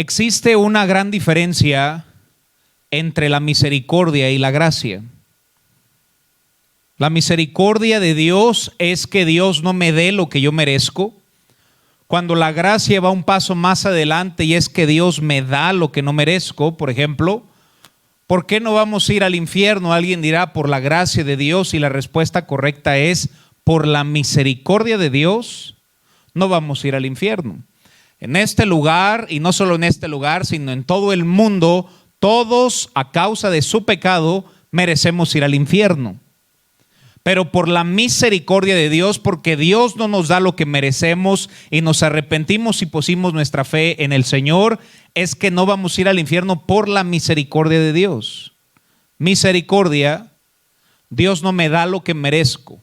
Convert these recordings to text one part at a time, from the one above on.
Existe una gran diferencia entre la misericordia y la gracia. La misericordia de Dios es que Dios no me dé lo que yo merezco, cuando la gracia va un paso más adelante y es que Dios me da lo que no merezco. Por ejemplo, ¿por qué no vamos a ir al infierno? Alguien dirá, por la gracia de Dios, y la respuesta correcta es, por la misericordia de Dios no vamos a ir al infierno. En este lugar, y no solo en este lugar, sino en todo el mundo, todos a causa de su pecado merecemos ir al infierno. Pero por la misericordia de Dios, porque Dios no nos da lo que merecemos y nos arrepentimos y pusimos nuestra fe en el Señor, es que no vamos a ir al infierno por la misericordia de Dios. Misericordia, Dios no me da lo que merezco.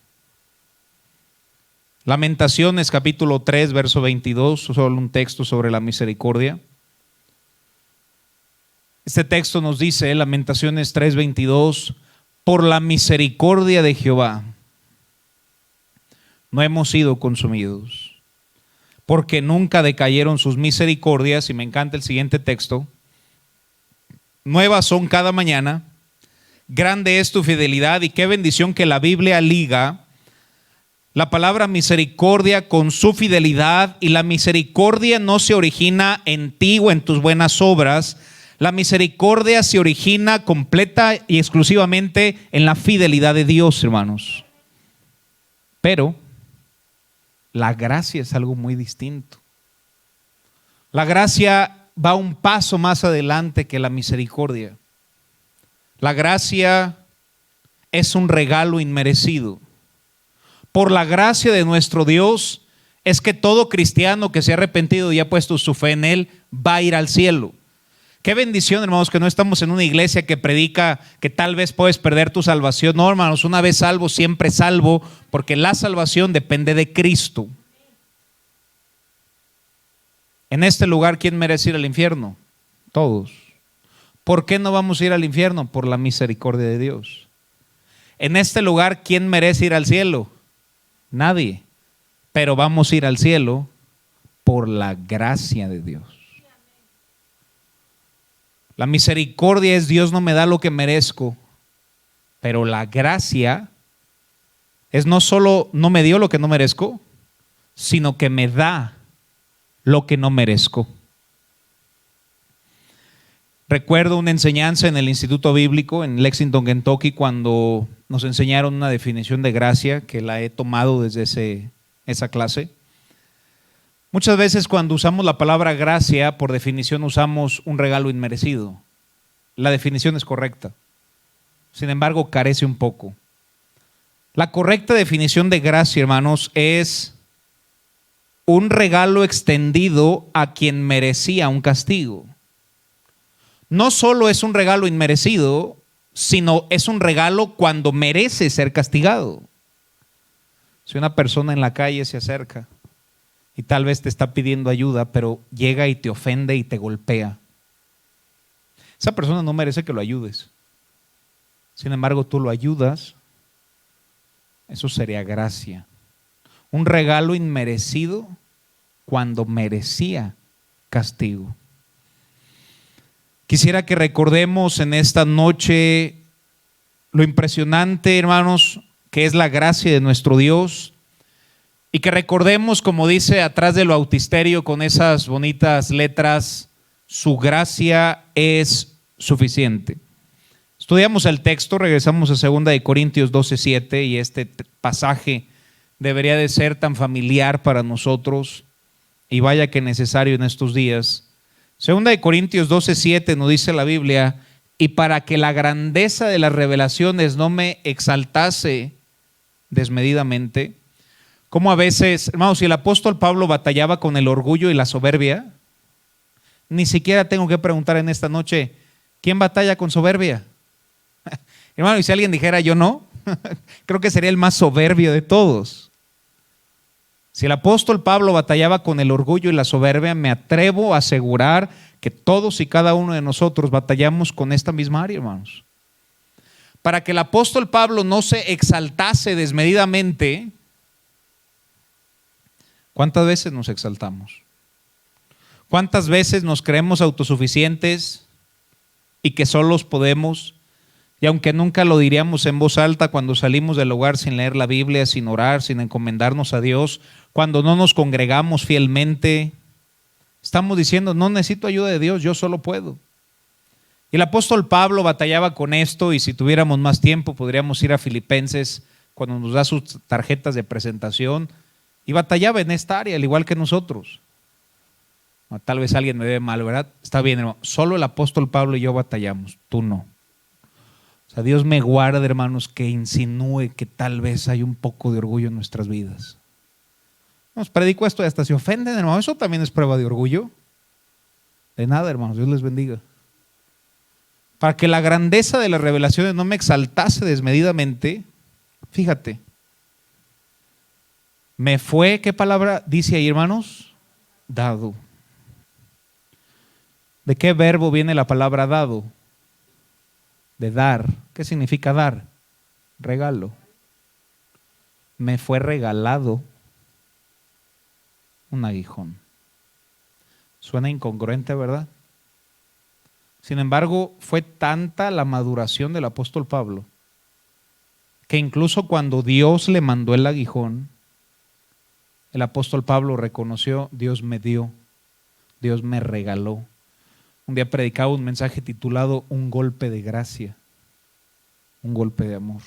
Lamentaciones capítulo 3, verso 22, solo un texto sobre la misericordia. Este texto nos dice, Lamentaciones 3, 22, por la misericordia de Jehová no hemos sido consumidos, porque nunca decayeron sus misericordias. Y me encanta el siguiente texto: nuevas son cada mañana, grande es tu fidelidad. Y qué bendición que la Biblia liga la palabra misericordia con su fidelidad, y la misericordia no se origina en ti o en tus buenas obras. La misericordia se origina completa y exclusivamente en la fidelidad de Dios, hermanos. Pero la gracia es algo muy distinto. La gracia va un paso más adelante que la misericordia. La gracia es un regalo inmerecido. Por la gracia de nuestro Dios es que todo cristiano que se ha arrepentido y ha puesto su fe en Él va a ir al cielo. Qué bendición, hermanos, que no estamos en una iglesia que predica que tal vez puedes perder tu salvación. No, hermanos, una vez salvo, siempre salvo, porque la salvación depende de Cristo. En este lugar, ¿quién merece ir al infierno? Todos. ¿Por qué no vamos a ir al infierno? Por la misericordia de Dios. En este lugar, ¿quién merece ir al cielo? Nadie. Pero vamos a ir al cielo por la gracia de Dios. La misericordia es Dios no me da lo que merezco, pero la gracia es no solo no me dio lo que no merezco, sino que me da lo que no merezco. Recuerdo una enseñanza en el Instituto Bíblico en Lexington, Kentucky, cuando nos enseñaron una definición de gracia que la he tomado desde esa clase. Muchas veces cuando usamos la palabra gracia, por definición usamos un regalo inmerecido. La definición es correcta. Sin embargo, carece un poco. La correcta definición de gracia, hermanos, es un regalo extendido a quien merecía un castigo. No solo es un regalo inmerecido, sino es un regalo cuando merece ser castigado. Si una persona en la calle se acerca y tal vez te está pidiendo ayuda, pero llega y te ofende y te golpea, esa persona no merece que lo ayudes. Sin embargo, tú lo ayudas. Eso sería gracia. Un regalo inmerecido cuando merecía castigo. Quisiera que recordemos en esta noche lo impresionante, hermanos, que es la gracia de nuestro Dios, y que recordemos, como dice atrás del bautisterio con esas bonitas letras, su gracia es suficiente. Estudiamos el texto, regresamos a 2 Corintios 12:7, y este pasaje debería de ser tan familiar para nosotros, y vaya que necesario en estos días. 2 Corintios 12:7 nos dice la Biblia: y para que la grandeza de las revelaciones no me exaltase desmedidamente. Como a veces, hermanos, si el apóstol Pablo batallaba con el orgullo y la soberbia, ni siquiera tengo que preguntar en esta noche, ¿quién batalla con soberbia? Hermano, y si alguien dijera yo no, creo que sería el más soberbio de todos. Si el apóstol Pablo batallaba con el orgullo y la soberbia, me atrevo a asegurar que todos y cada uno de nosotros batallamos con esta misma área, hermanos. Para que el apóstol Pablo no se exaltase desmedidamente, ¿cuántas veces nos exaltamos? ¿Cuántas veces nos creemos autosuficientes y que solos podemos? Y aunque nunca lo diríamos en voz alta, cuando salimos del hogar sin leer la Biblia, sin orar, sin encomendarnos a Dios, cuando no nos congregamos fielmente, estamos diciendo, no necesito ayuda de Dios, yo solo puedo. Y el apóstol Pablo batallaba con esto, y si tuviéramos más tiempo podríamos ir a Filipenses cuando nos da sus tarjetas de presentación, y batallaba en esta área, al igual que nosotros. Tal vez alguien me ve mal, ¿verdad? Está bien, hermano, solo el apóstol Pablo y yo batallamos, tú no. O sea, Dios me guarde, hermanos, que insinúe que tal vez hay un poco de orgullo en nuestras vidas. Nos predico esto y hasta se ofenden, hermanos. Eso también es prueba de orgullo. De nada, hermanos, Dios les bendiga. Para que la grandeza de las revelaciones no me exaltase desmedidamente, fíjate, me fue, ¿qué palabra dice ahí, hermanos? Dado. ¿De qué verbo viene la palabra dado? De dar. ¿Qué significa dar? Regalo. Me fue regalado un aguijón. Suena incongruente, ¿verdad? Sin embargo, fue tanta la maduración del apóstol Pablo que incluso cuando Dios le mandó el aguijón, el apóstol Pablo reconoció: Dios me dio, Dios me regaló. Un día predicaba un mensaje titulado Un golpe de gracia, un golpe de amor.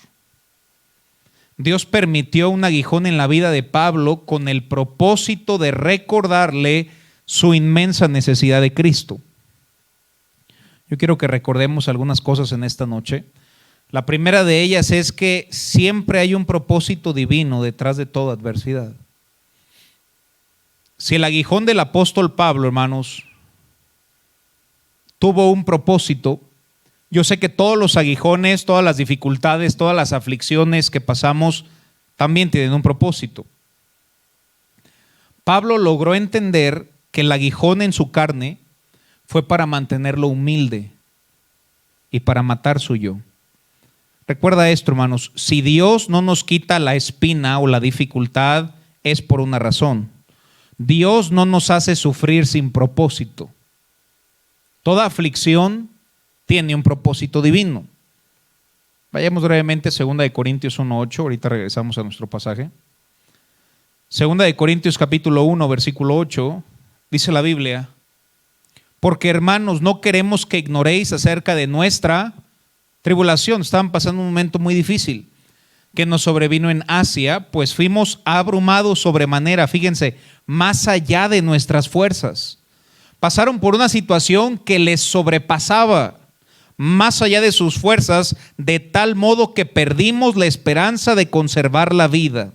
Dios permitió un aguijón en la vida de Pablo con el propósito de recordarle su inmensa necesidad de Cristo. Yo quiero que recordemos algunas cosas en esta noche. La primera de ellas es que siempre hay un propósito divino detrás de toda adversidad. Si el aguijón del apóstol Pablo, hermanos, tuvo un propósito, yo sé que todos los aguijones, todas las dificultades, todas las aflicciones que pasamos también tienen un propósito. Pablo logró entender que el aguijón en su carne fue para mantenerlo humilde y para matar su yo. Recuerda esto, hermanos, si Dios no nos quita la espina o la dificultad, es por una razón. Dios no nos hace sufrir sin propósito. Toda aflicción tiene un propósito divino. Vayamos brevemente a 2 Corintios 1:8, ahorita regresamos a nuestro pasaje. 2 Corintios capítulo 1, versículo 8, dice la Biblia: porque, hermanos, no queremos que ignoréis acerca de nuestra tribulación. Estaban pasando un momento muy difícil que nos sobrevino en Asia, pues fuimos abrumados sobremanera, fíjense, más allá de nuestras fuerzas. Pasaron por una situación que les sobrepasaba, más allá de sus fuerzas, de tal modo que perdimos la esperanza de conservar la vida.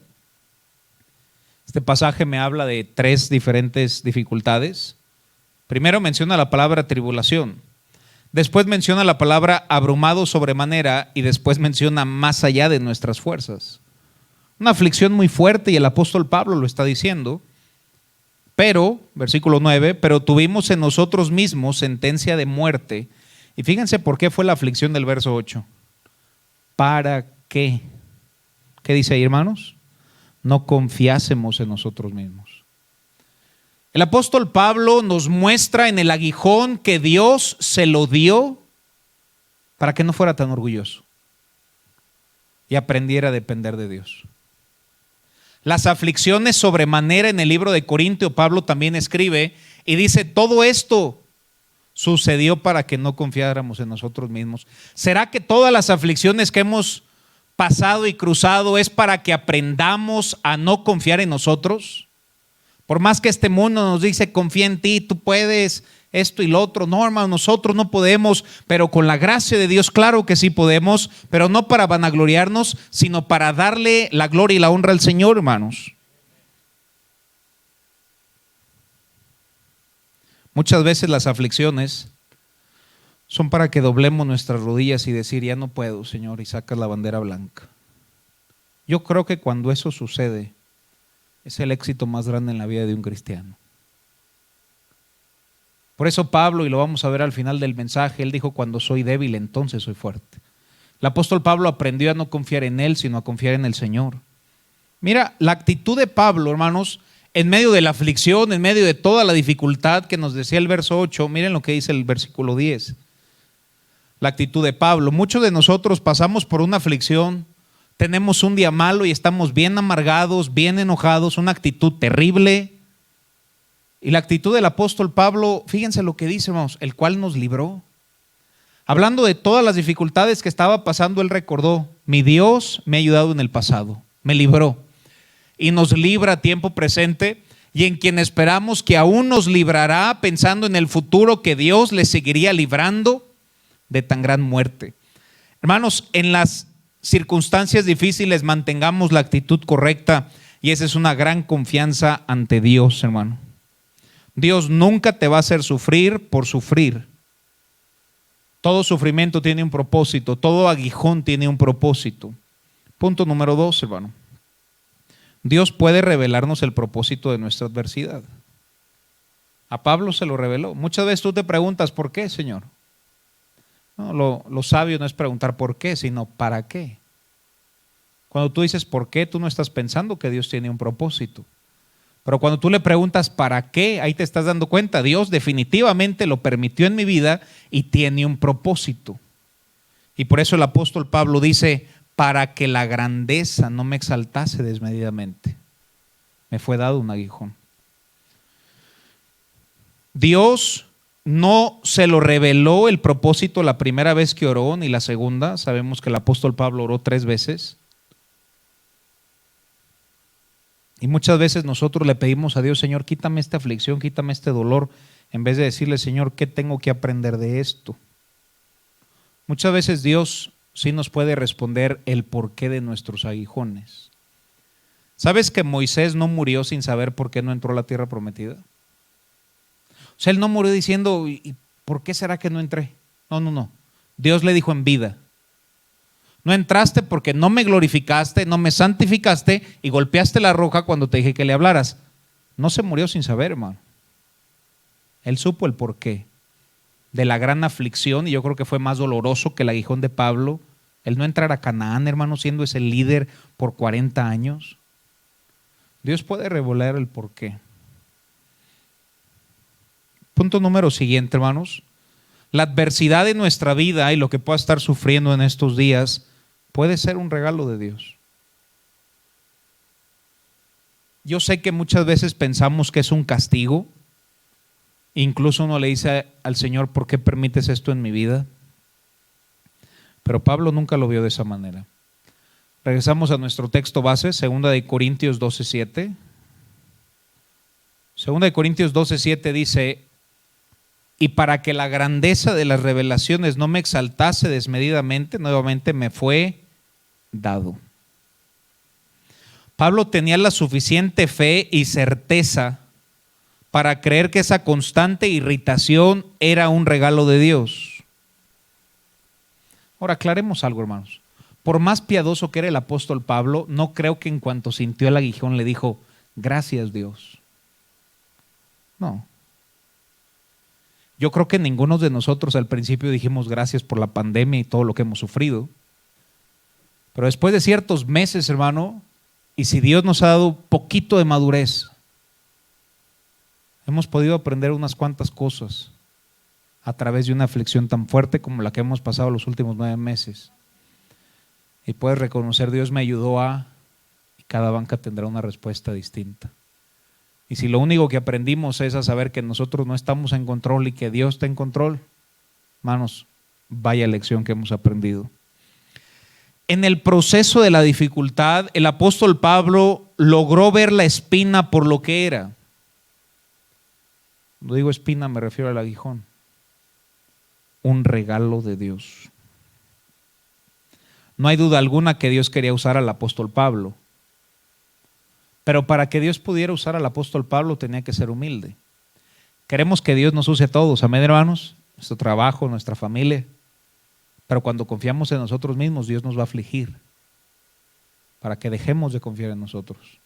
Este pasaje me habla de 3 diferentes dificultades. Primero menciona la palabra tribulación, después menciona la palabra abrumado sobremanera y después menciona más allá de nuestras fuerzas. Una aflicción muy fuerte, y el apóstol Pablo lo está diciendo. Pero, versículo 9, pero tuvimos en nosotros mismos sentencia de muerte. Y fíjense por qué fue la aflicción del verso 8. ¿Para qué? ¿Qué dice ahí, hermanos? No confiásemos en nosotros mismos. El apóstol Pablo nos muestra en el aguijón que Dios se lo dio para que no fuera tan orgulloso y aprendiera a depender de Dios. Las aflicciones sobremanera en el libro de Corintios, Pablo también escribe y dice: todo esto sucedió para que no confiáramos en nosotros mismos. ¿Será que todas las aflicciones que hemos pasado y cruzado es para que aprendamos a no confiar en nosotros? Por más que este mundo nos dice: confía en ti, tú puedes, esto y lo otro. No, hermano, nosotros no podemos, pero con la gracia de Dios, claro que sí podemos, pero no para vanagloriarnos, sino para darle la gloria y la honra al Señor, hermanos. Muchas veces las aflicciones son para que doblemos nuestras rodillas y decir: ya no puedo, Señor, y sacas la bandera blanca. Yo creo que cuando eso sucede, es el éxito más grande en la vida de un cristiano. Por eso Pablo, y lo vamos a ver al final del mensaje, él dijo: cuando soy débil, entonces soy fuerte. El apóstol Pablo aprendió a no confiar en él, sino a confiar en el Señor. Mira, la actitud de Pablo, hermanos, en medio de la aflicción, en medio de toda la dificultad que nos decía el verso 8, miren lo que dice el versículo 10. La actitud de Pablo. Muchos de nosotros pasamos por una aflicción, tenemos un día malo y estamos bien amargados, bien enojados, una actitud terrible. Y la actitud del apóstol Pablo, fíjense lo que dice, hermanos, el cual nos libró. Hablando de todas las dificultades que estaba pasando, él recordó: mi Dios me ha ayudado en el pasado, me libró y nos libra a tiempo presente, y en quien esperamos que aún nos librará, pensando en el futuro que Dios le seguiría librando de tan gran muerte. Hermanos, en las circunstancias difíciles mantengamos la actitud correcta, y esa es una gran confianza ante Dios, hermano. Dios nunca te va a hacer sufrir por sufrir. Todo sufrimiento tiene un propósito, todo aguijón tiene un propósito. Punto número 2, hermano. Dios puede revelarnos el propósito de nuestra adversidad. A Pablo se lo reveló. Muchas veces tú te preguntas: ¿por qué, Señor? No, lo sabio no es preguntar por qué, sino para qué. Cuando tú dices por qué, tú no estás pensando que Dios tiene un propósito. Pero cuando tú le preguntas para qué, ahí te estás dando cuenta: Dios definitivamente lo permitió en mi vida y tiene un propósito. Y por eso el apóstol Pablo dice: para que la grandeza no me exaltase desmedidamente, me fue dado un aguijón. Dios no se lo reveló el propósito la primera vez que oró, ni la segunda. Sabemos que el apóstol Pablo oró 3 veces. Y muchas veces nosotros le pedimos a Dios: Señor, quítame esta aflicción, quítame este dolor, en vez de decirle: Señor, ¿qué tengo que aprender de esto? Muchas veces Dios sí nos puede responder el porqué de nuestros aguijones. ¿Sabes que Moisés no murió sin saber por qué no entró a la tierra prometida? O sea, él no murió diciendo: ¿y por qué será que no entré? No. Dios le dijo en vida: no entraste porque no me glorificaste, no me santificaste y golpeaste la roca cuando te dije que le hablaras. No se murió sin saber, hermano. Él supo el porqué de la gran aflicción, y yo creo que fue más doloroso que el aguijón de Pablo, el no entrar a Canaán, hermano, siendo ese líder por 40 años. Dios puede revelar el porqué. Punto número siguiente, hermanos. La adversidad de nuestra vida y lo que pueda estar sufriendo en estos días puede ser un regalo de Dios. Yo sé que muchas veces pensamos que es un castigo. Incluso uno le dice al Señor: ¿por qué permites esto en mi vida? Pero Pablo nunca lo vio de esa manera. Regresamos a nuestro texto base, 2 Corintios 12:7. 2 Corintios 12:7 dice: y para que la grandeza de las revelaciones no me exaltase desmedidamente, nuevamente me fue dado. Pablo tenía la suficiente fe y certeza para creer que esa constante irritación era un regalo de Dios. Ahora, aclaremos algo, hermanos. Por más piadoso que era el apóstol Pablo, no creo que en cuanto sintió el aguijón le dijo: gracias, Dios. No. Yo creo que ninguno de nosotros al principio dijimos gracias por la pandemia y todo lo que hemos sufrido. Pero después de ciertos meses, hermano, y si Dios nos ha dado un poquito de madurez, hemos podido aprender unas cuantas cosas a través de una aflicción tan fuerte como la que hemos pasado los últimos 9 meses. Y puedes reconocer: Dios me ayudó a... y cada banca tendrá una respuesta distinta. Y si lo único que aprendimos es a saber que nosotros no estamos en control y que Dios está en control, hermanos, vaya lección que hemos aprendido. En el proceso de la dificultad, el apóstol Pablo logró ver la espina por lo que era. Cuando digo espina me refiero al aguijón. Un regalo de Dios. No hay duda alguna que Dios quería usar al apóstol Pablo. Pero para que Dios pudiera usar al apóstol Pablo tenía que ser humilde. Queremos que Dios nos use a todos, amén, hermanos, nuestro trabajo, nuestra familia. Pero cuando confiamos en nosotros mismos, Dios nos va a afligir para que dejemos de confiar en nosotros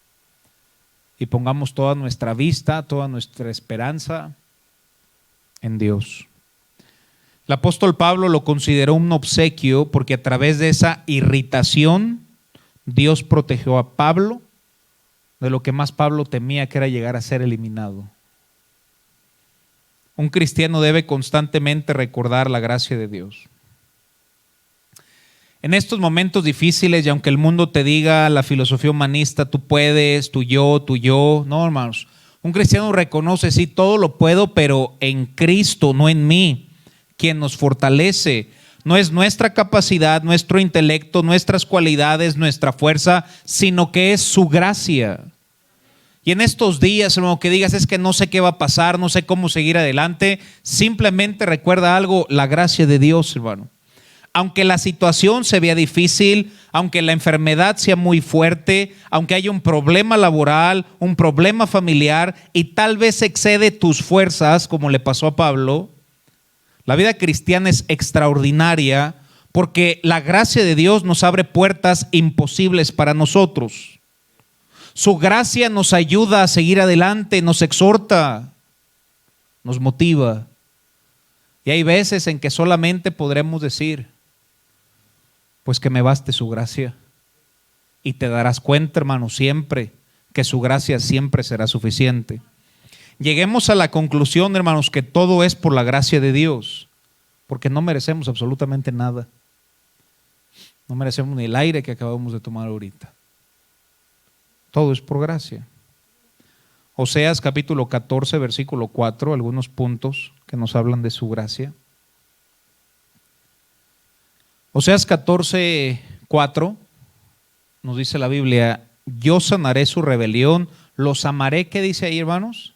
y pongamos toda nuestra vista, toda nuestra esperanza en Dios. El apóstol Pablo lo consideró un obsequio porque a través de esa irritación Dios protegió a Pablo de lo que más Pablo temía, que era llegar a ser eliminado. Un cristiano debe constantemente recordar la gracia de Dios. En estos momentos difíciles, y aunque el mundo te diga, la filosofía humanista, tú puedes, tú yo, no, hermanos. Un cristiano reconoce, sí, todo lo puedo, pero en Cristo, no en mí, quien nos fortalece. No es nuestra capacidad, nuestro intelecto, nuestras cualidades, nuestra fuerza, sino que es su gracia. Y en estos días, hermano, que digas, es que no sé qué va a pasar, no sé cómo seguir adelante, simplemente recuerda algo, la gracia de Dios, hermano. Aunque la situación se vea difícil, aunque la enfermedad sea muy fuerte, aunque haya un problema laboral, un problema familiar y tal vez excede tus fuerzas, como le pasó a Pablo, la vida cristiana es extraordinaria porque la gracia de Dios nos abre puertas imposibles para nosotros. Su gracia nos ayuda a seguir adelante, nos exhorta, nos motiva. Y hay veces en que solamente podremos decir, pues que me baste su gracia. Y te darás cuenta, hermano, siempre que su gracia siempre será suficiente. Lleguemos a la conclusión, hermanos, que todo es por la gracia de Dios, porque no merecemos absolutamente nada. No merecemos ni el aire que acabamos de tomar ahorita. Todo es por gracia. Oseas capítulo 14, versículo 4, algunos puntos que nos hablan de su gracia. Oseas 14, 4, nos dice la Biblia, yo sanaré su rebelión, los amaré. ¿Qué dice ahí, hermanos?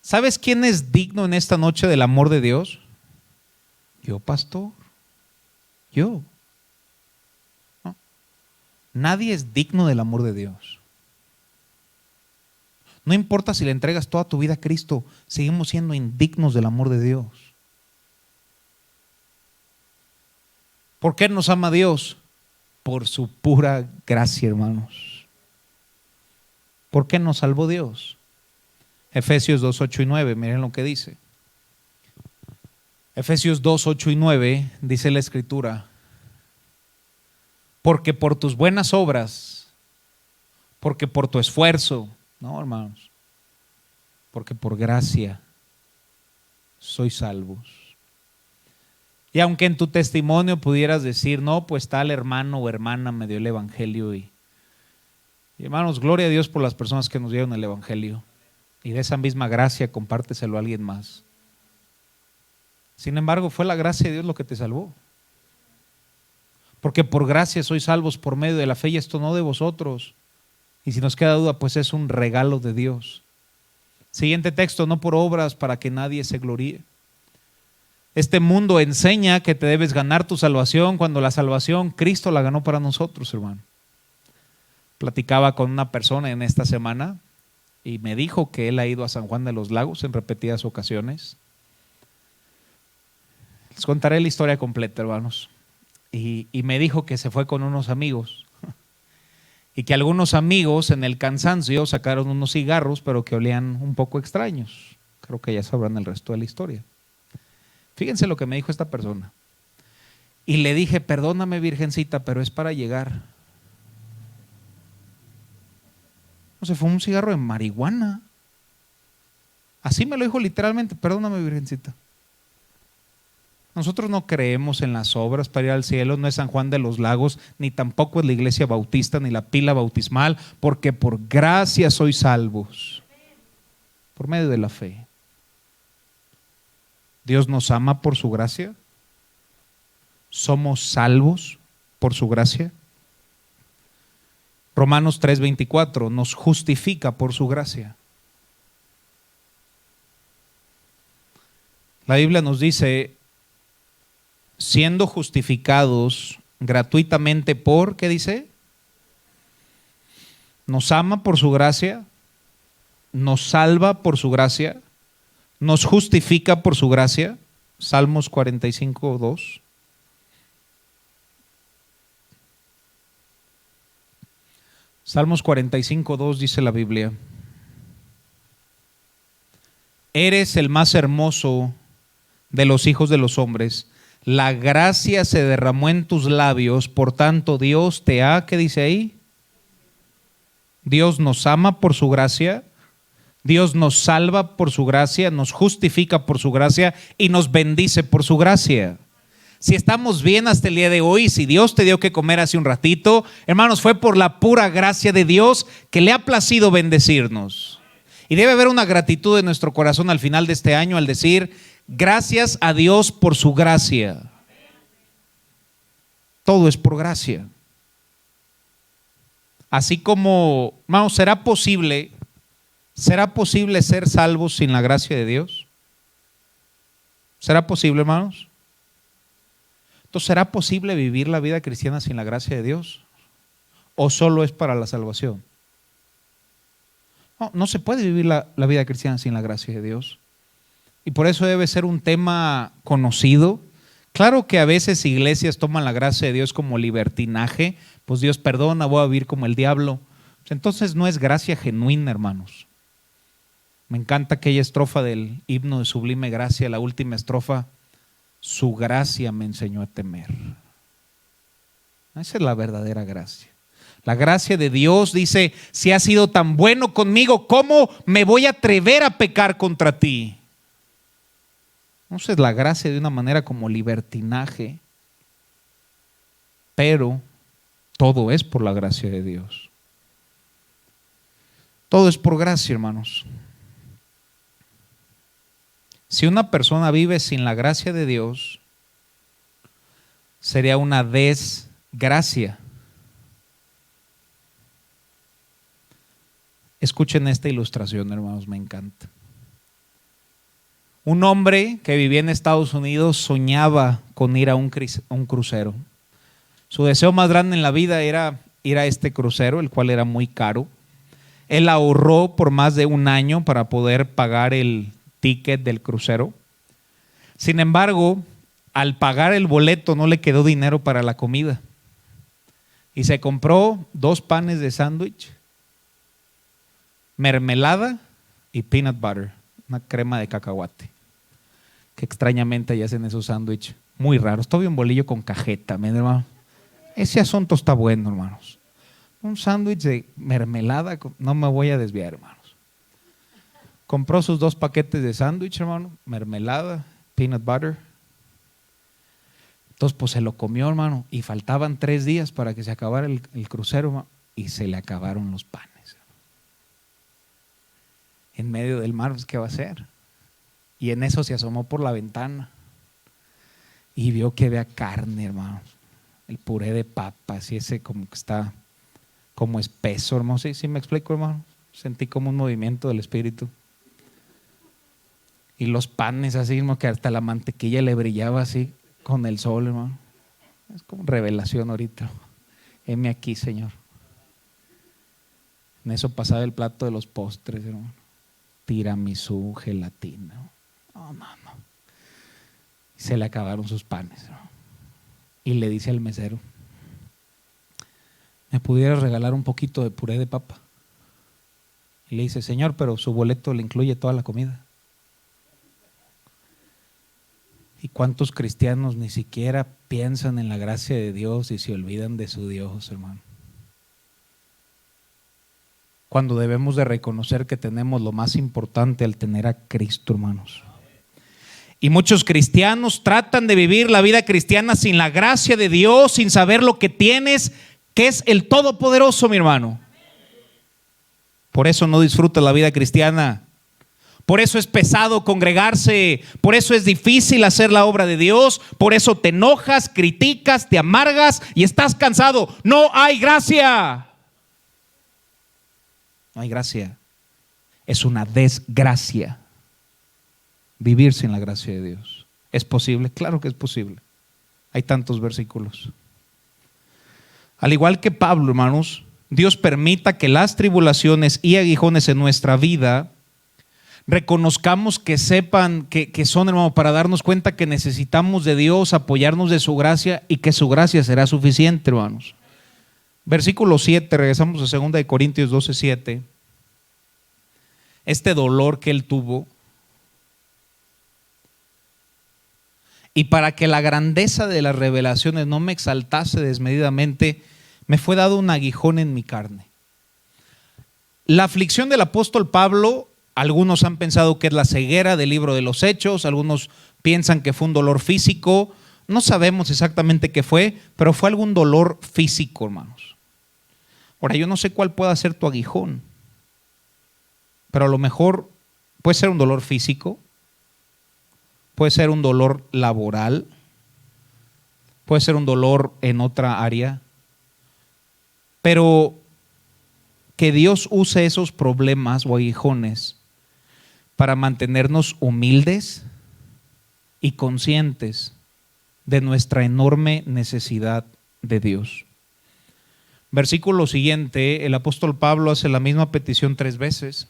¿Sabes quién es digno en esta noche del amor de Dios? Yo, pastor. Yo. No. Nadie es digno del amor de Dios. No importa si le entregas toda tu vida a Cristo, seguimos siendo indignos del amor de Dios. ¿Por qué nos ama Dios? Por su pura gracia, hermanos. ¿Por qué nos salvó Dios? Efesios 2, 8 y 9, miren lo que dice. Efesios 2, 8 y 9 dice la Escritura, porque por tus buenas obras, porque por tu esfuerzo, no, hermanos, porque por gracia sois salvos. Y aunque en tu testimonio pudieras decir, no, pues tal hermano o hermana me dio el evangelio y hermanos, gloria a Dios por las personas que nos dieron el evangelio y de esa misma gracia compárteselo a alguien más. Sin embargo, fue la gracia de Dios lo que te salvó. Porque por gracia sois salvos por medio de la fe y esto no de vosotros. Y si nos queda duda, pues es un regalo de Dios. Siguiente texto, no por obras para que nadie se gloríe. Este mundo enseña que te debes ganar tu salvación cuando la salvación Cristo la ganó para nosotros, hermano. Platicaba con una persona en esta semana y me dijo que él ha ido a San Juan de los Lagos en repetidas ocasiones. Les contaré la historia completa, hermanos. Y me dijo que se fue con unos amigos y que algunos amigos en el cansancio sacaron unos cigarros, pero que olían un poco extraños. Creo que ya sabrán el resto de la historia. Fíjense lo que me dijo esta persona. Y le dije, perdóname, virgencita, pero es para llegar. No se fue un cigarro de marihuana. Así me lo dijo literalmente, perdóname, virgencita. Nosotros no creemos en las obras para ir al cielo, no es San Juan de los Lagos, ni tampoco es la iglesia bautista, ni la pila bautismal, porque por gracia sois salvos, por medio de la fe. Dios nos ama por su gracia. Somos salvos por su gracia. Romanos 3:24 nos justifica por su gracia. La Biblia nos dice, siendo justificados gratuitamente por, ¿qué dice? Nos ama por su gracia, nos salva por su gracia, nos justifica por su gracia. Salmos 45:2. Salmos 45:2 dice la Biblia, eres el más hermoso de los hijos de los hombres, la gracia se derramó en tus labios, por tanto Dios te ha, ¿qué dice ahí? Dios nos ama por su gracia, Dios nos salva por su gracia, nos justifica por su gracia y nos bendice por su gracia. Si estamos bien hasta el día de hoy, si Dios te dio que comer hace un ratito, hermanos, fue por la pura gracia de Dios que le ha placido bendecirnos. Y debe haber una gratitud en nuestro corazón al final de este año al decir, gracias a Dios por su gracia. Todo es por gracia. Así como, hermanos, ¿será posible ser salvos sin la gracia de Dios? ¿Será posible, hermanos? Entonces, ¿será posible vivir la vida cristiana sin la gracia de Dios? ¿O solo es para la salvación? No se puede vivir la vida cristiana sin la gracia de Dios. Y por eso debe ser un tema conocido. Claro que a veces iglesias toman la gracia de Dios como libertinaje. Pues Dios perdona, voy a vivir como el diablo. Pues entonces no es gracia genuina, hermanos. Me encanta aquella estrofa del himno de Sublime Gracia, la última estrofa. Su gracia me enseñó a temer. Esa es la verdadera gracia. La gracia de Dios dice, si has sido tan bueno conmigo, ¿cómo me voy a atrever a pecar contra ti? Entonces la gracia de una manera como libertinaje, pero todo es por la gracia de Dios. Todo es por gracia, hermanos. Si una persona vive sin la gracia de Dios, sería una desgracia. Escuchen esta ilustración, hermanos, me encanta. Un hombre que vivía en Estados Unidos soñaba con ir a un crucero. Su deseo más grande en la vida era ir a este crucero, el cual era muy caro. Él ahorró por más de un año para poder pagar el ticket del crucero. Sin embargo, al pagar el boleto no le quedó dinero para la comida. Y se compró 2 panes de sándwich, mermelada y peanut butter, una crema de cacahuate, que extrañamente ahí hacen esos sándwiches muy raros. Todavía un bolillo con cajeta, mi hermano. Ese asunto está bueno, hermanos. Un sándwich de mermelada, no me voy a desviar, hermanos. Compró sus 2 paquetes de sándwich, hermano, mermelada, peanut butter. Entonces, pues se lo comió, hermano, y faltaban 3 días para que se acabara el crucero, hermano, y se le acabaron los panes. En medio del mar, pues, ¿qué va a hacer? Y en eso se asomó por la ventana y vio que había carne, hermano. El puré de papas y ese como que está como espeso, hermano. ¿Sí me explico, hermano? Sentí como un movimiento del espíritu. Y los panes así, mismo que hasta la mantequilla le brillaba así con el sol, hermano. Es como revelación ahorita. Heme aquí, Señor. En eso pasaba el plato de los postres, hermano. Tiramisú, gelatina. No. Y se le acabaron sus panes, hermano. Y le dice al mesero, ¿me pudieras regalar un poquito de puré de papa? Y le dice, señor, pero su boleto le incluye toda la comida. ¿Y cuántos cristianos ni siquiera piensan en la gracia de Dios y se olvidan de su Dios, hermano? Cuando debemos de reconocer que tenemos lo más importante al tener a Cristo, hermanos. Y muchos cristianos tratan de vivir la vida cristiana sin la gracia de Dios, sin saber lo que tienes, que es el Todopoderoso, mi hermano. Por eso no disfrutas la vida cristiana. Por eso es pesado congregarse, por eso es difícil hacer la obra de Dios, por eso te enojas, criticas, te amargas y estás cansado. No hay gracia. No hay gracia. Es una desgracia vivir sin la gracia de Dios. ¿Es posible? Claro que es posible. Hay tantos versículos. Al igual que Pablo, hermanos, Dios permita que las tribulaciones y aguijones en nuestra vida reconozcamos, que sepan que son, hermano, para darnos cuenta que necesitamos de Dios, apoyarnos de su gracia y que su gracia será suficiente, hermanos. Versículo 7, regresamos a 2 Corintios 12:7. Este dolor que él tuvo, y para que la grandeza de las revelaciones no me exaltase desmedidamente, me fue dado un aguijón en mi carne. La aflicción del apóstol Pablo, algunos han pensado que es la ceguera del libro de los Hechos, algunos piensan que fue un dolor físico, no sabemos exactamente qué fue, pero fue algún dolor físico, hermanos. Ahora, yo no sé cuál pueda ser tu aguijón, pero a lo mejor puede ser un dolor físico, puede ser un dolor laboral, puede ser un dolor en otra área, pero que Dios use esos problemas o aguijones para mantenernos humildes y conscientes de nuestra enorme necesidad de Dios. Versículo siguiente, el apóstol Pablo hace la misma petición 3 veces.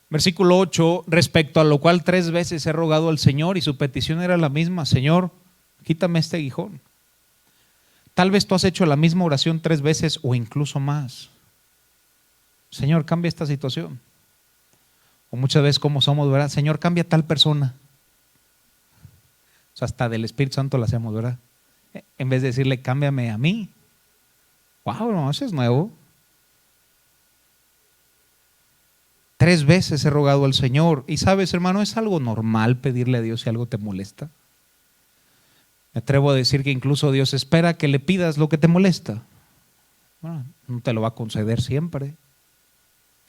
Versículo 8, respecto a lo cual 3 veces he rogado al Señor, y su petición era la misma: Señor, quítame este aguijón. Tal vez tú has hecho la misma oración 3 veces o incluso más. Señor, cambia esta situación. O muchas veces como somos, ¿verdad? Señor, cambia tal persona. O sea, hasta del Espíritu Santo lo hacemos, ¿verdad? En vez de decirle, cámbiame a mí. Wow, no, eso es nuevo. 3 veces he rogado al Señor. Y sabes, hermano, es algo normal pedirle a Dios si algo te molesta. Me atrevo a decir que incluso Dios espera que le pidas lo que te molesta. Bueno, no te lo va a conceder siempre,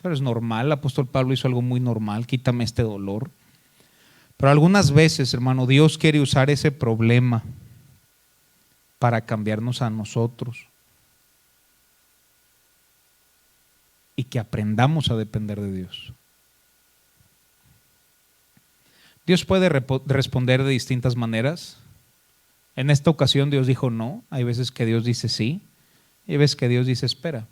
pero es normal. El apóstol Pablo hizo algo muy normal: quítame este dolor. Pero algunas veces, hermano, Dios quiere usar ese problema para cambiarnos a nosotros y que aprendamos a depender de Dios. Dios puede responder de distintas maneras. En esta ocasión Dios dijo no, hay veces que Dios dice sí, y hay veces que Dios dice espera.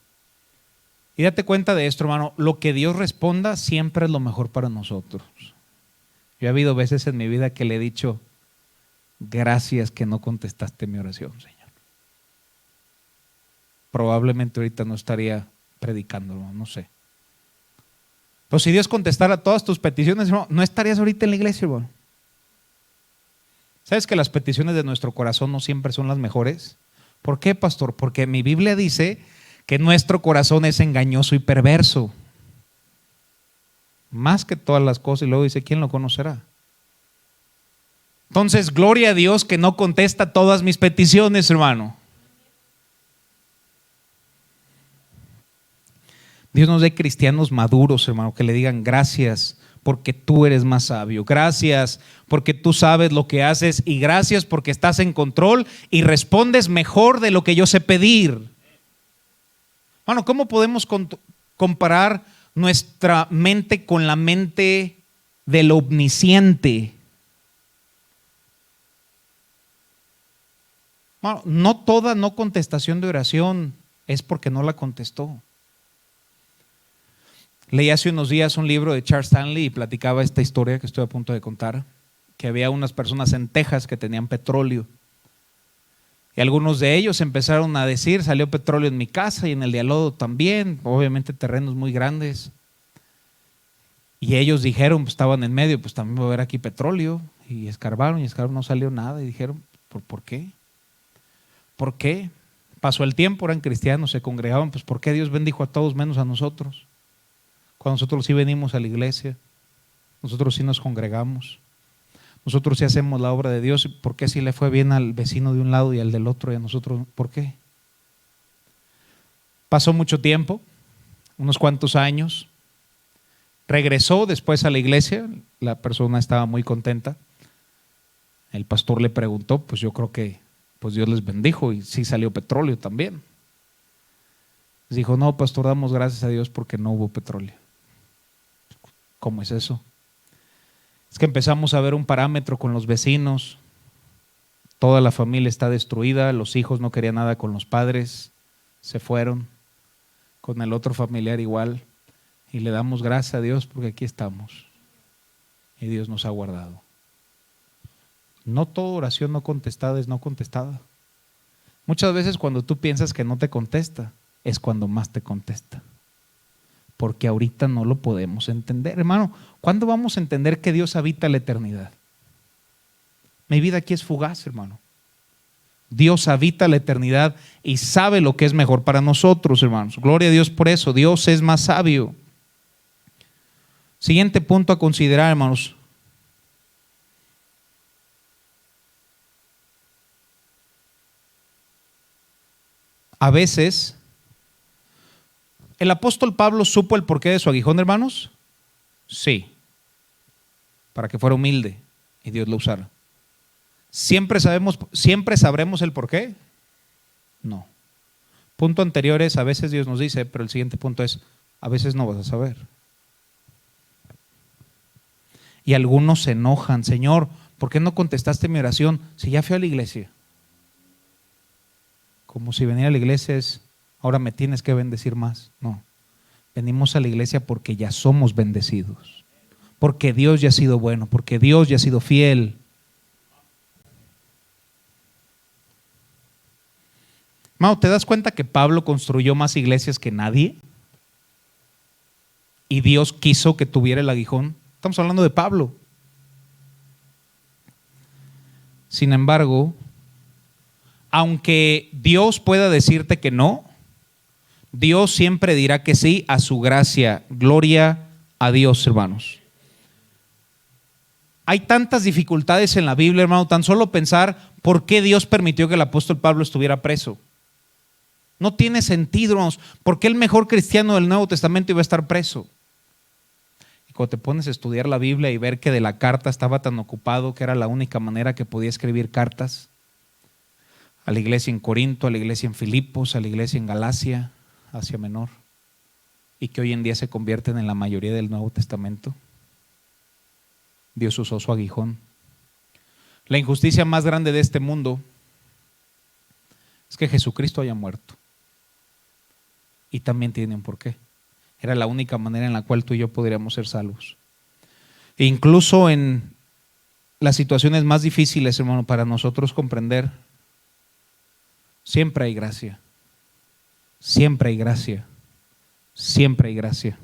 Y date cuenta de esto, hermano: lo que Dios responda siempre es lo mejor para nosotros. Yo he habido veces en mi vida que le he dicho, gracias que no contestaste mi oración, Señor. Probablemente ahorita no estaría predicando, no sé. Pero si Dios contestara todas tus peticiones, hermano, no estarías ahorita en la iglesia, hermano. ¿Sabes que las peticiones de nuestro corazón no siempre son las mejores? ¿Por qué, pastor? Porque mi Biblia dice que nuestro corazón es engañoso y perverso, más que todas las cosas, y luego dice, ¿quién lo conocerá? Entonces, gloria a Dios que no contesta todas mis peticiones, hermano. Dios nos dé cristianos maduros, hermano, que le digan gracias porque tú eres más sabio, gracias porque tú sabes lo que haces, y gracias porque estás en control y respondes mejor de lo que yo sé pedir. Bueno, ¿cómo podemos comparar nuestra mente con la mente del omnisciente? Bueno, no toda no contestación de oración es porque no la contestó. Leí hace unos días un libro de Charles Stanley y platicaba esta historia que estoy a punto de contar, que había unas personas en Texas que tenían petróleo. Y algunos de ellos empezaron a decir, salió petróleo en mi casa y en el de al lado también, obviamente terrenos muy grandes. Y ellos dijeron, pues estaban en medio, pues también va a haber aquí petróleo. Y escarbaron, no salió nada. Y dijeron, ¿por qué? ¿Por qué? Pasó el tiempo, eran cristianos, se congregaban, pues ¿por qué Dios bendijo a todos menos a nosotros? Cuando nosotros sí venimos a la iglesia, nosotros sí nos congregamos, nosotros sí hacemos la obra de Dios, ¿por qué si le fue bien al vecino de un lado y al del otro y a nosotros? ¿Por qué? Pasó mucho tiempo, unos cuantos años, regresó después a la iglesia, la persona estaba muy contenta, el pastor le preguntó, pues yo creo que pues Dios les bendijo y sí salió petróleo también. Les dijo, no, pastor, damos gracias a Dios porque no hubo petróleo. ¿Cómo es eso? Es que empezamos a ver un parámetro con los vecinos, toda la familia está destruida, los hijos no querían nada con los padres, se fueron, con el otro familiar igual, y le damos gracias a Dios porque aquí estamos y Dios nos ha guardado. No toda oración no contestada es no contestada. Muchas veces cuando tú piensas que no te contesta, es cuando más te contesta. Porque ahorita no lo podemos entender. Hermano, ¿cuándo vamos a entender que Dios habita la eternidad? Mi vida aquí es fugaz, hermano. Dios habita la eternidad y sabe lo que es mejor para nosotros, hermanos. Gloria a Dios por eso. Dios es más sabio. Siguiente punto a considerar, hermanos. A veces, ¿el apóstol Pablo supo el porqué de su aguijón, hermanos? Sí, para que fuera humilde y Dios lo usara. ¿Siempre sabremos el porqué? No. Punto anterior es, a veces Dios nos dice, pero el siguiente punto es, a veces no vas a saber. Y algunos se enojan, Señor, ¿por qué no contestaste mi oración si ya fui a la iglesia? Como si venir a la iglesia es, ahora me tienes que bendecir más. No, venimos a la iglesia porque ya somos bendecidos, porque Dios ya ha sido bueno, porque Dios ya ha sido fiel. Mao, ¿te das cuenta que Pablo construyó más iglesias que nadie? Y Dios quiso que tuviera el aguijón. Estamos hablando de Pablo. Sin embargo, aunque Dios pueda decirte que no, Dios siempre dirá que sí a su gracia. Gloria a Dios, hermanos. Hay tantas dificultades en la Biblia, hermano, tan solo pensar por qué Dios permitió que el apóstol Pablo estuviera preso. No tiene sentido, hermanos. ¿Por qué el mejor cristiano del Nuevo Testamento iba a estar preso? Y cuando te pones a estudiar la Biblia y ver que de la carta estaba tan ocupado que era la única manera que podía escribir cartas, a la iglesia en Corinto, a la iglesia en Filipos, a la iglesia en Galacia, Asia Menor, y que hoy en día se convierten en la mayoría del Nuevo Testamento. Dios usó su aguijón. La injusticia más grande de este mundo es que Jesucristo haya muerto. Y también tiene un porqué. Era la única manera en la cual tú y yo podríamos ser salvos. E incluso en las situaciones más difíciles, hermano, para nosotros comprender, siempre hay gracia. Siempre hay gracia. Siempre hay gracia.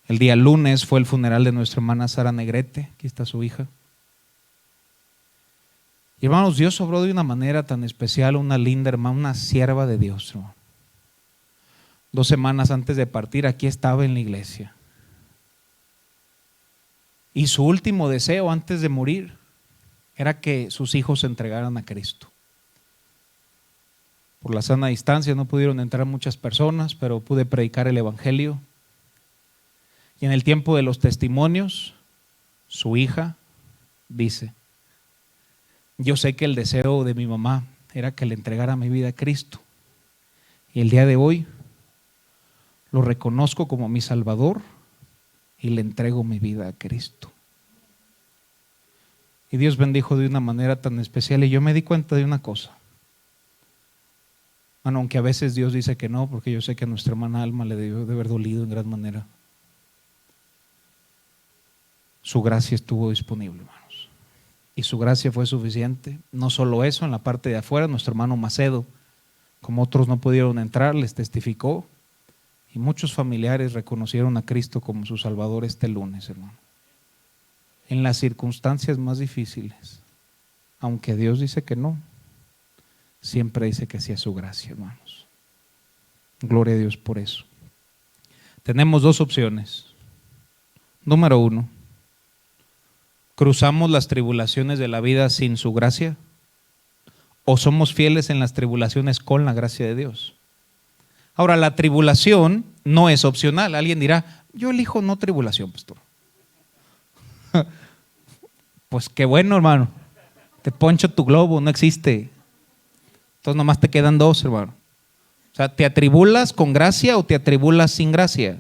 El día lunes fue el funeral de nuestra hermana Sara Negrete. Aquí está su hija. Y hermanos, Dios obró de una manera tan especial, una linda hermana, una sierva de Dios, hermano. 2 semanas antes de partir, aquí estaba en la iglesia. Y su último deseo antes de morir era que sus hijos se entregaran a Cristo. Por la sana distancia no pudieron entrar muchas personas, pero pude predicar el evangelio. Y en el tiempo de los testimonios, su hija dice: yo sé que el deseo de mi mamá era que le entregara mi vida a Cristo. Y el día de hoy lo reconozco como mi Salvador y le entrego mi vida a Cristo. Y Dios bendijo de una manera tan especial. Y yo me di cuenta de una cosa. Bueno, aunque a veces Dios dice que no, porque yo sé que a nuestra hermana Alma le debió de haber dolido en gran manera. Su gracia estuvo disponible, hermanos. Y su gracia fue suficiente. No solo eso, en la parte de afuera, nuestro hermano Macedo, como otros no pudieron entrar, les testificó. Y muchos familiares reconocieron a Cristo como su Salvador este lunes, hermano. En las circunstancias más difíciles, aunque Dios dice que no, siempre dice que sí a su gracia, hermanos. Gloria a Dios por eso. Tenemos 2 opciones. Número 1, ¿cruzamos las tribulaciones de la vida sin su gracia? ¿O somos fieles en las tribulaciones con la gracia de Dios? Ahora, la tribulación no es opcional. Alguien dirá: yo elijo no tribulación, pastor. Pues qué bueno, hermano. Te poncho tu globo, no existe. Entonces nomás te quedan 2, hermano. O sea, ¿te atribulas con gracia o te atribulas sin gracia?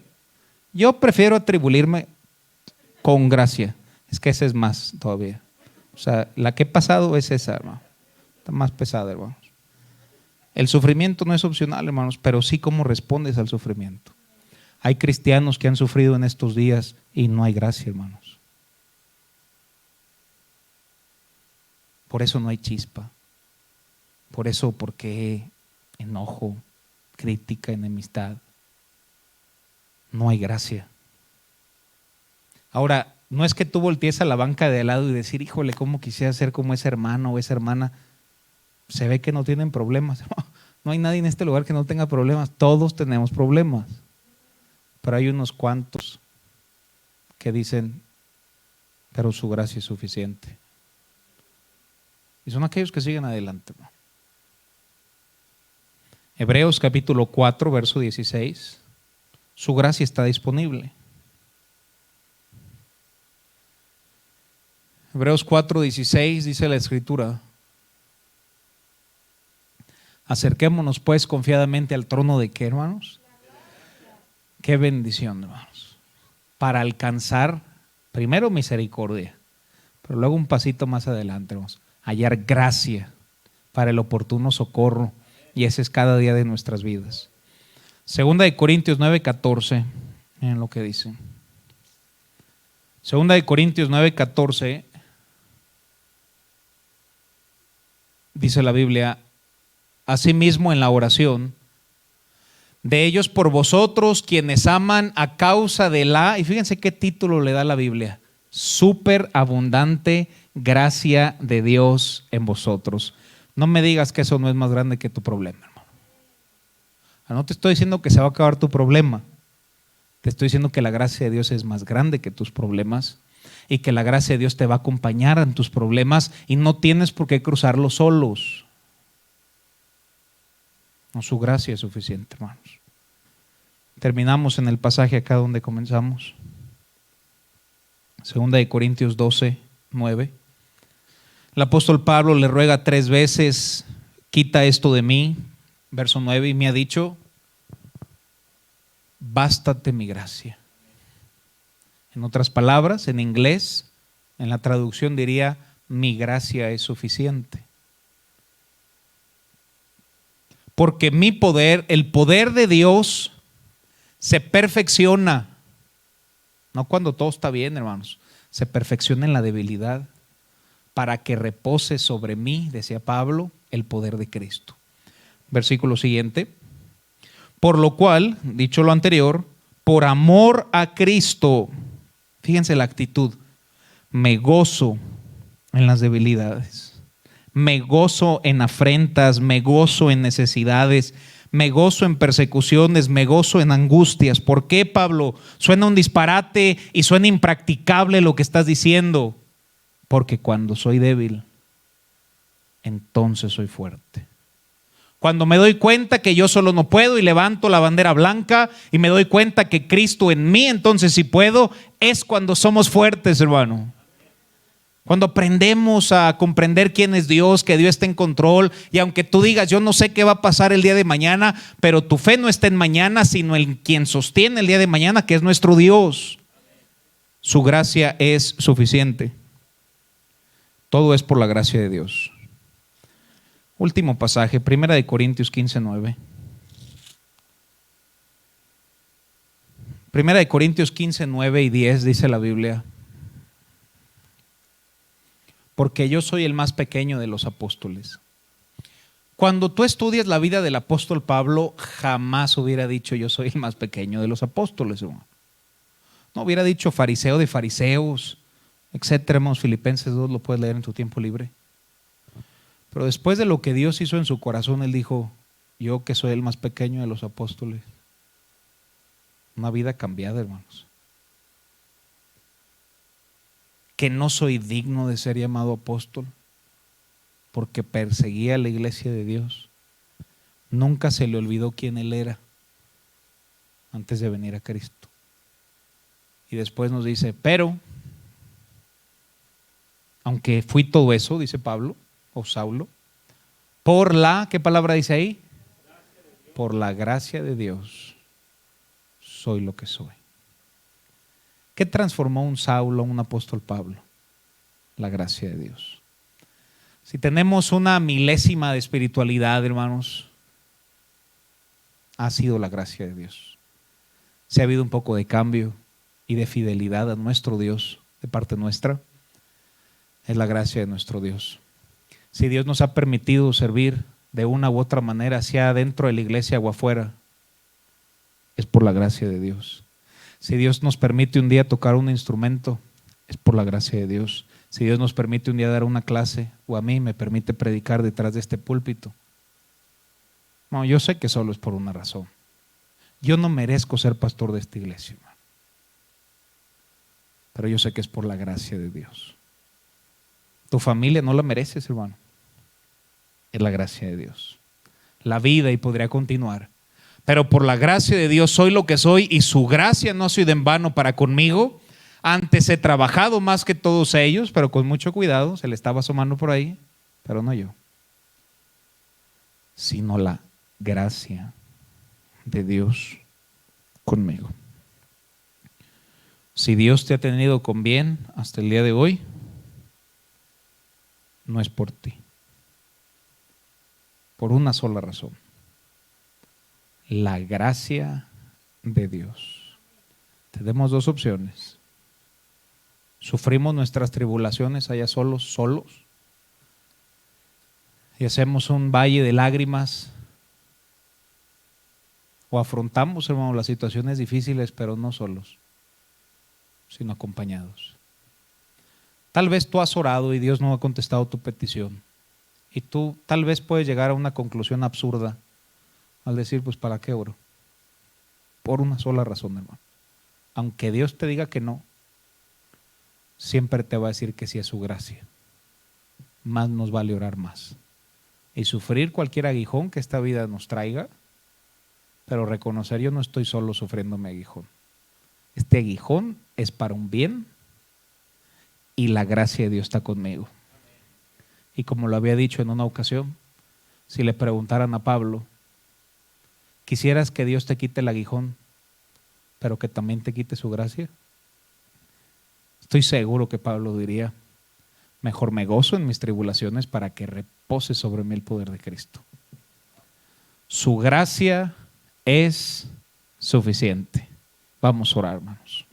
Yo prefiero atribularme con gracia. Es que esa es más todavía. O sea, la que he pasado es esa, hermano. Está más pesada, hermanos. El sufrimiento no es opcional, hermanos, pero sí cómo respondes al sufrimiento. Hay cristianos que han sufrido en estos días y no hay gracia, hermanos. Por eso no hay chispa. Por eso, porque enojo, crítica, enemistad. No hay gracia. Ahora, no es que tú voltees a la banca de al lado y decir: híjole, cómo quisiera ser como ese hermano o esa hermana. se ve que no tienen problemas. No hay nadie en este lugar que no tenga problemas. Todos tenemos problemas. Pero hay unos cuantos que dicen, pero su gracia es suficiente. Y son aquellos que siguen adelante. Hebreos capítulo 4, verso 16. Su gracia está disponible. Hebreos 4, 16 dice la Escritura: acerquémonos pues confiadamente al trono de ¿qué, hermanos? Qué bendición, hermanos. Para alcanzar primero misericordia, pero luego un pasito más adelante, hermanos, hallar gracia para el oportuno socorro, y ese es cada día de nuestras vidas. Segunda de Corintios 9, 14, miren lo que dice. Segunda de Corintios 9, 14, dice la Biblia: asimismo en la oración, de ellos por vosotros, quienes aman a causa de la, y fíjense qué título le da la Biblia, superabundante gracia de Dios en vosotros. No me digas que eso no es más grande que tu problema, hermano. No te estoy diciendo que se va a acabar tu problema. Te estoy diciendo que la gracia de Dios es más grande que tus problemas y que la gracia de Dios te va a acompañar en tus problemas y no tienes por qué cruzarlos solos. No, su gracia es suficiente, hermanos. Terminamos en el pasaje acá donde comenzamos. Segunda de Corintios 12, 9. El apóstol Pablo le ruega 3 veces: quita esto de mí. Verso 9, y me ha dicho: bástate mi gracia. En otras palabras, en inglés, en la traducción diría: mi gracia es suficiente. Porque mi poder, el poder de Dios, se perfecciona, no cuando todo está bien, hermanos, se perfecciona en la debilidad, para que repose sobre mí, decía Pablo, el poder de Cristo. Versículo siguiente: por lo cual, dicho lo anterior, por amor a Cristo, fíjense la actitud, me gozo en las debilidades, me gozo en afrentas, me gozo en necesidades, me gozo en persecuciones, me gozo en angustias. ¿Por qué, Pablo? Suena un disparate y suena impracticable lo que estás diciendo. Porque cuando soy débil, entonces soy fuerte. Cuando me doy cuenta que yo solo no puedo y levanto la bandera blanca y me doy cuenta que Cristo en mí, entonces sí puedo, es cuando somos fuertes, hermano. Cuando aprendemos a comprender quién es Dios, que Dios está en control, y aunque tú digas yo no sé qué va a pasar el día de mañana, pero tu fe no está en mañana, sino en quien sostiene el día de mañana, que es nuestro Dios. Su gracia es suficiente. Todo es por la gracia de Dios. Último pasaje, Primera de Corintios 15, 9. Primera de Corintios 15, 9 y 10 dice la Biblia: porque yo soy el más pequeño de los apóstoles. Cuando tú estudias la vida del apóstol Pablo, jamás hubiera dicho yo soy el más pequeño de los apóstoles, hermano. No hubiera dicho fariseo de fariseos, etcétera. Hermanos, Filipenses 2 lo puedes leer en tu tiempo libre. Pero después de lo que Dios hizo en su corazón, él dijo: yo que soy el más pequeño de los apóstoles. Una vida cambiada, hermanos. Que no soy digno de ser llamado apóstol porque perseguía a la iglesia de Dios. Nunca se le olvidó quién él era antes de venir a Cristo. Y después nos dice: pero aunque fui todo eso, dice Pablo o Saulo, por la, ¿qué palabra dice ahí? Por la gracia de Dios soy lo que soy. ¿Qué transformó un Saulo a un apóstol Pablo? La gracia de Dios. Si tenemos una milésima de espiritualidad, hermanos, ha sido la gracia de Dios. Si ha habido un poco de cambio y de fidelidad a nuestro Dios de parte nuestra, es la gracia de nuestro Dios. Si Dios nos ha permitido servir de una u otra manera, sea dentro de la iglesia o afuera, es por la gracia de Dios. Si Dios nos permite un día tocar un instrumento, es por la gracia de Dios. Si Dios nos permite un día dar una clase, o a mí me permite predicar detrás de este púlpito, no, yo sé que solo es por una razón. Yo no merezco ser pastor de esta iglesia, hermano, pero yo sé que es por la gracia de Dios. Tu familia no la mereces, hermano. Es la gracia de Dios. La vida, y podría continuar, pero por la gracia de Dios soy lo que soy, y su gracia no ha sido en vano para conmigo. Antes he trabajado más que todos ellos, pero con mucho cuidado. Se le estaba asomando por ahí, pero no yo, sino la gracia de Dios conmigo. Si Dios te ha tenido con bien hasta el día de hoy, no es por ti, por una sola razón: la gracia de Dios. Tenemos dos opciones: sufrimos nuestras tribulaciones allá solos, y hacemos un valle de lágrimas, o afrontamos, hermano, las situaciones difíciles, pero no solos, sino acompañados. Tal vez tú has orado y Dios no ha contestado tu petición, y tú tal vez puedes llegar a una conclusión absurda al decir, pues ¿para qué oro? Por una sola razón, hermano: aunque Dios te diga que no, siempre te va a decir que sí es su gracia. Más nos vale orar más y sufrir cualquier aguijón que esta vida nos traiga, pero reconocer: yo no estoy solo sufriendo mi aguijón. Este aguijón es para un bien, y la gracia de Dios está conmigo. Y como lo había dicho en una ocasión, si le preguntaran a Pablo: ¿quisieras que Dios te quite el aguijón, pero que también te quite su gracia? Estoy seguro que Pablo diría: mejor me gozo en mis tribulaciones para que repose sobre mí el poder de Cristo. Su gracia es suficiente. Vamos a orar, hermanos.